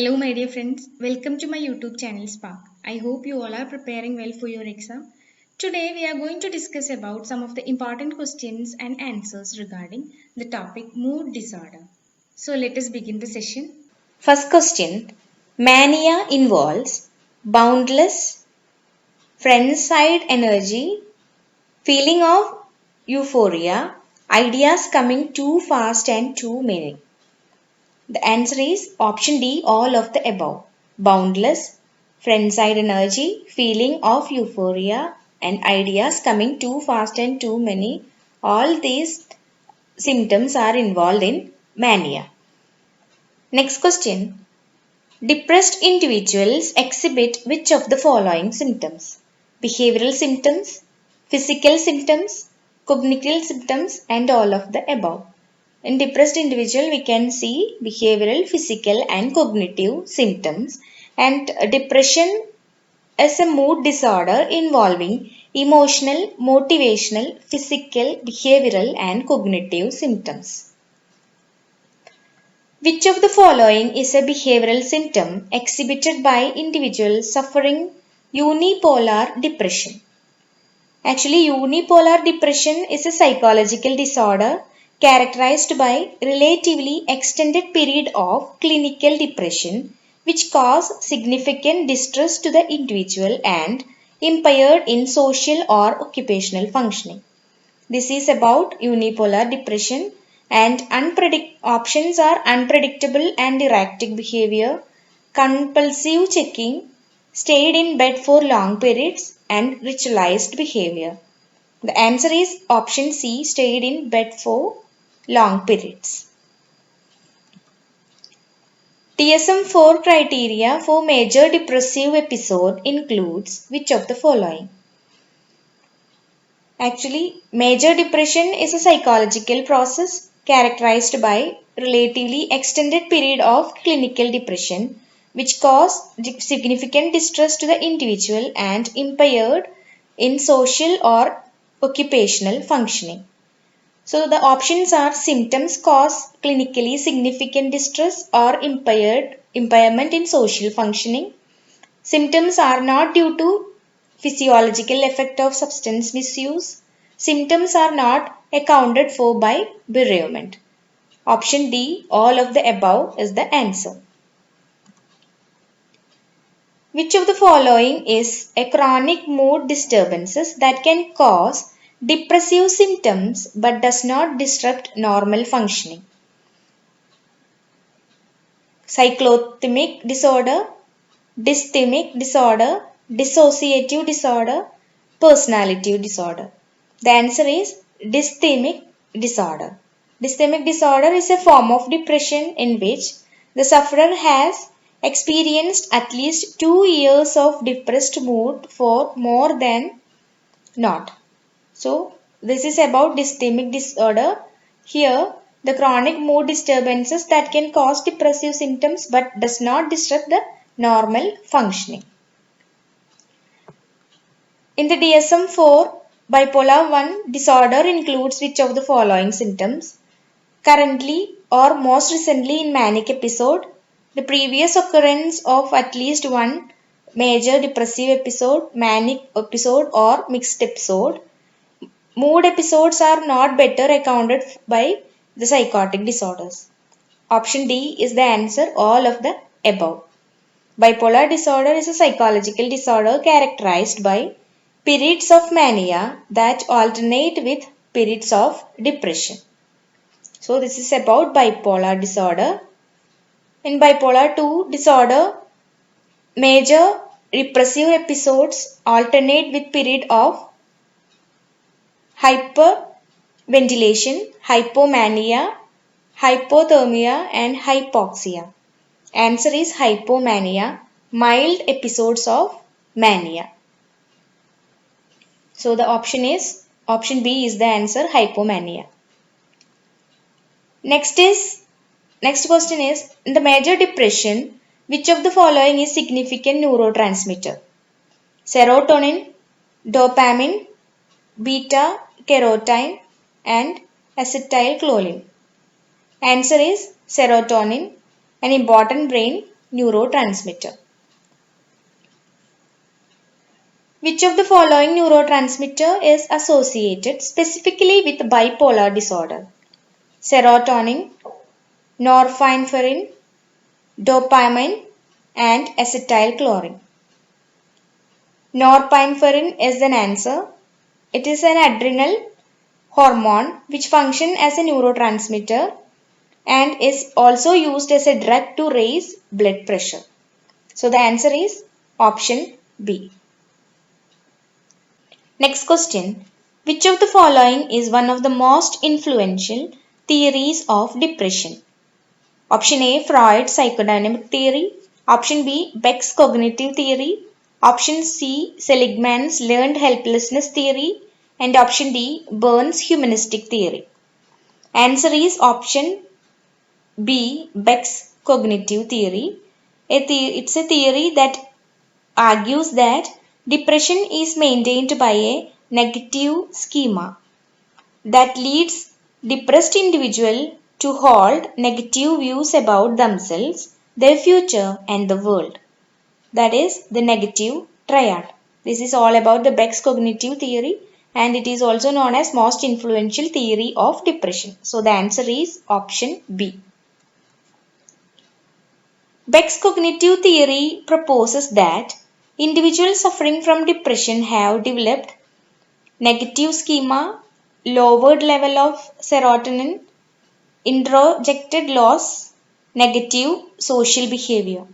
Hello my dear friends, welcome to my YouTube channel Spark. I hope you all are preparing well for your exam. Today we are going to discuss about some of the important questions and answers regarding the topic mood disorder. So let us begin the session. First question, mania involves boundless friend-side energy, feeling of euphoria, ideas coming too fast and too many. The answer is option D, all of the above. Boundless friend-side energy, feeling of euphoria and ideas coming too fast and too many. All these symptoms are involved in mania. Next question. Depressed individuals exhibit which of the following symptoms? Behavioral symptoms, physical symptoms, cognitive symptoms, and all of the above. In depressed individual, we can see behavioral, physical, and cognitive symptoms. And depression is a mood disorder involving emotional, motivational, physical, behavioral, and cognitive symptoms. Which of the following is a behavioral symptom exhibited by individuals suffering unipolar depression? Actually, unipolar depression is a psychological disorder characterized by relatively extended period of clinical depression which cause significant distress to the individual and impaired in social or occupational functioning. This is about unipolar depression. And options are unpredictable and erratic behavior, compulsive checking, stayed in bed for long periods, and ritualized behavior. The answer is option C, stayed in bed for long periods. DSM-IV criteria for major depressive episode includes which of the following? Actually, major depression is a psychological process characterized by relatively extended period of clinical depression which cause significant distress to the individual and impaired in social or occupational functioning. So the options are symptoms cause clinically significant distress or impairment in social functioning. Symptoms are not due to physiological effect of substance misuse. Symptoms are not accounted for by bereavement. Option D, all of the above is the answer. Which of the following is a chronic mood disturbances that can cause depressive symptoms but does not disrupt normal functioning? Cyclothymic disorder, dysthymic disorder, dissociative disorder, personality disorder. The answer is dysthymic disorder. Dysthymic disorder is a form of depression in which the sufferer has experienced at least 2 years of depressed mood for more than not. So, this is about dysthymic disorder. Here, the chronic mood disturbances that can cause depressive symptoms but does not disrupt the normal functioning. In the DSM-IV, bipolar 1 disorder includes which of the following symptoms? Currently or most recently in manic episode, the previous occurrence of at least one major depressive episode, manic episode or mixed episode. Mood episodes are not better accounted by the psychotic disorders. Option D is the answer, all of the above. Bipolar disorder is a psychological disorder characterized by periods of mania that alternate with periods of depression. So this is about bipolar disorder. In bipolar 2 disorder, major depressive episodes alternate with period of hyperventilation, hypomania, hypothermia and hypoxia. Answer is hypomania, mild episodes of mania. So the option B is the answer, hypomania. Next question is, in the major depression, which of the following is significant neurotransmitter? Serotonin, dopamine, beta carotene and acetylcholine. Answer is serotonin, an important brain neurotransmitter. Which of the following neurotransmitter is associated specifically with bipolar disorder? Serotonin, norepinephrine, dopamine, and acetylcholine. Norepinephrine is an answer. It is an adrenal hormone which functions as a neurotransmitter and is also used as a drug to raise blood pressure. So the answer is option B. Next question. Which of the following is one of the most influential theories of depression? Option A, Freud's psychodynamic theory. Option B, Beck's cognitive theory. Option C, Seligman's learned helplessness theory. And option D, Burns' humanistic theory. Answer is option B, Beck's cognitive theory. It's a theory that argues that depression is maintained by a negative schema that leads depressed individual to hold negative views about themselves, their future and the world. That is the negative triad. This is all about the Beck's cognitive theory and it is also known as most influential theory of depression. So the answer is option B. Beck's cognitive theory proposes that individuals suffering from depression have developed negative schema, lowered level of serotonin, introjected loss, negative social behavior.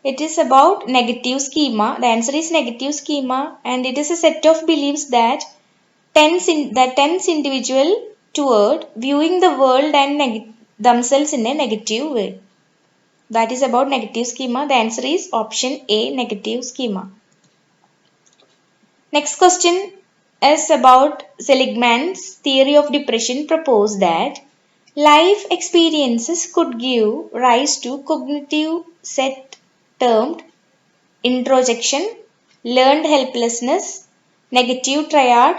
It is about negative schema. The answer is negative schema and it is a set of beliefs that tends individual toward viewing the world and themselves in a negative way. That is about negative schema. The answer is option A, negative schema. Next question is about Seligman's theory of depression proposed that life experiences could give rise to cognitive set termed introjection, learned helplessness, negative triad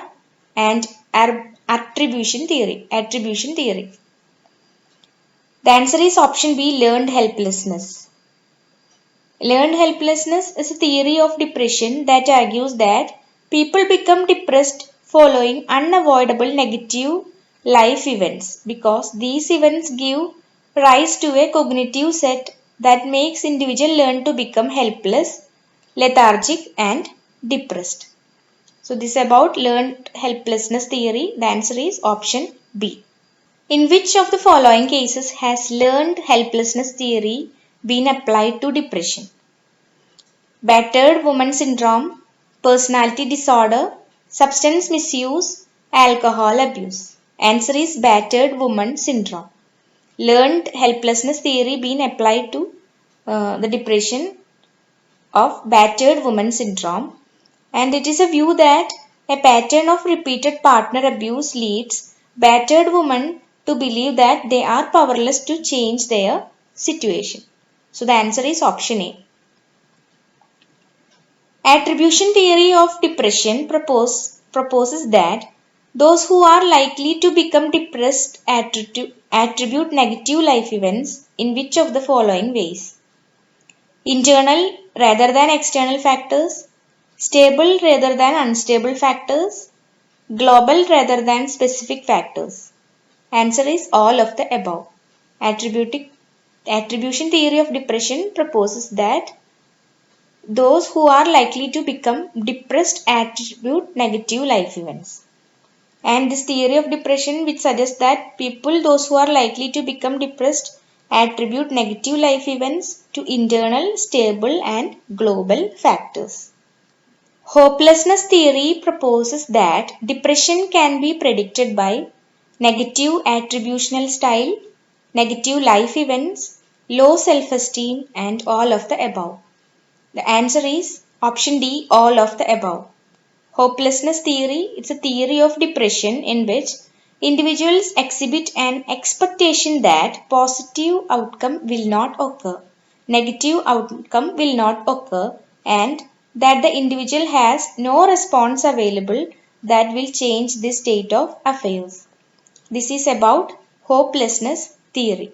and attribution theory. The answer is option B, learned helplessness. Learned helplessness is a theory of depression that argues that people become depressed following unavoidable negative life events because these events give rise to a cognitive set that makes individual learn to become helpless, lethargic and depressed. So this is about learned helplessness theory. The answer is option B. In which of the following cases has learned helplessness theory been applied to depression? Battered woman syndrome, personality disorder, substance misuse, alcohol abuse. Answer is battered woman syndrome. Learned helplessness theory been applied to the depression of battered woman syndrome and it is a view that a pattern of repeated partner abuse leads battered women to believe that they are powerless to change their situation. So the answer is option A. Attribution theory of depression proposes that those who are likely to become depressed attribute negative life events in which of the following ways? Internal rather than external factors, stable rather than unstable factors, global rather than specific factors. Answer is all of the above. Attribution theory of depression proposes that those who are likely to become depressed attribute negative life events. And this theory of depression which suggests that those who are likely to become depressed attribute negative life events to internal, stable and global factors. Hopelessness theory proposes that depression can be predicted by negative attributional style, negative life events, low self-esteem and all of the above. The answer is option D, all of the above. Hopelessness theory, it's a theory of depression in which individuals exhibit an expectation that positive outcome will not occur, negative outcome will not occur and that the individual has no response available that will change this state of affairs. This is about hopelessness theory.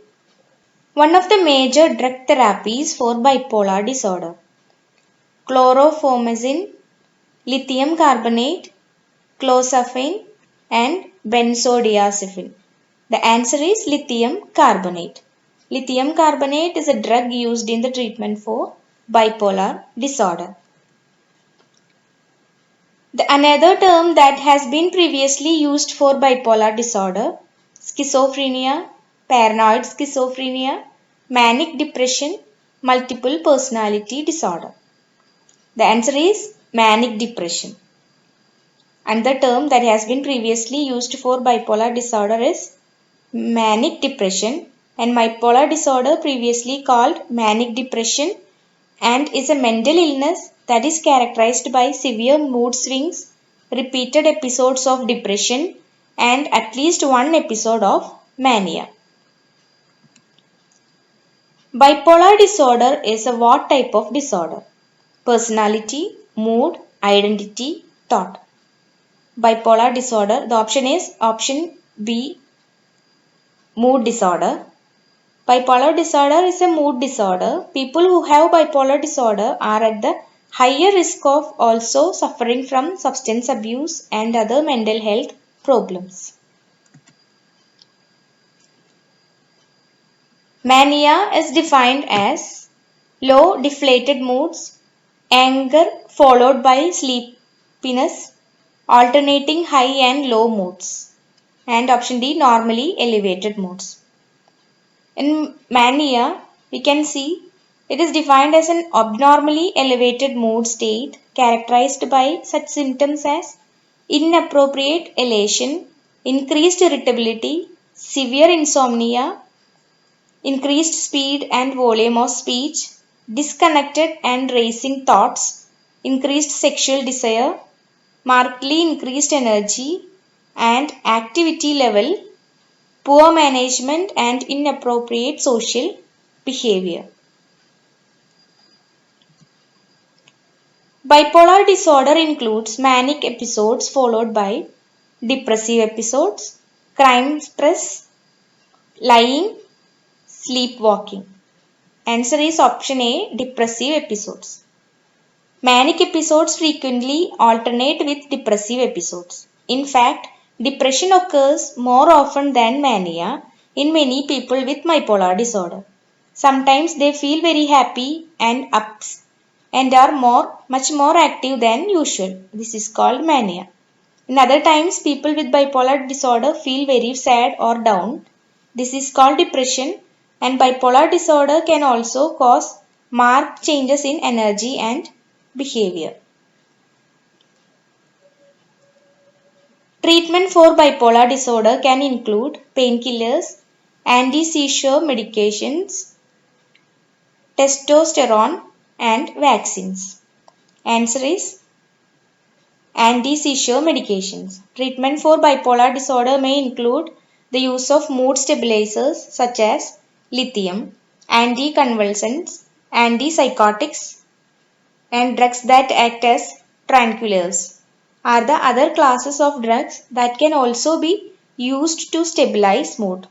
One of the major drug therapies for bipolar disorder. Chlorphomazine, lithium carbonate, clozapine and benzodiazepine. The answer is lithium carbonate. Lithium carbonate is a drug used in the treatment for bipolar disorder. Another term that has been previously used for bipolar disorder, schizophrenia, paranoid schizophrenia, manic depression, multiple personality disorder. The answer is manic depression. And the term that has been previously used for bipolar disorder is manic depression, and bipolar disorder previously called manic depression and is a mental illness that is characterized by severe mood swings, repeated episodes of depression and at least one episode of mania. Bipolar disorder is a what type of disorder? Personality, mood, identity, thought. Bipolar disorder, the option is option B, mood disorder. Bipolar disorder is a mood disorder. People who have bipolar disorder are at the higher risk of also suffering from substance abuse and other mental health problems. Mania is defined as low deflated moods, anger followed by sleepiness, alternating high and low moods, and option D, normally elevated moods. In mania, we can see it is defined as an abnormally elevated mood state characterized by such symptoms as inappropriate elation, increased irritability, severe insomnia, increased speed and volume of speech, disconnected and racing thoughts, increased sexual desire, markedly increased energy and activity level, poor management and inappropriate social behavior. Bipolar disorder includes manic episodes followed by depressive episodes, crime stress, lying, sleepwalking. Answer is option A, depressive episodes. Manic episodes frequently alternate with depressive episodes. In fact, depression occurs more often than mania in many people with bipolar disorder. Sometimes they feel very happy and ups and are much more active than usual. This is called mania. In other times, people with bipolar disorder feel very sad or down. This is called depression, and bipolar disorder can also cause marked changes in energy and behavior. Treatment for bipolar disorder can include painkillers, anti-seizure medications, testosterone, and vaccines. Answer is anti-seizure medications. Treatment for bipolar disorder may include the use of mood stabilizers such as lithium, anticonvulsants, antipsychotics, and drugs that act as tranquilizers are the other classes of drugs that can also be used to stabilize mood.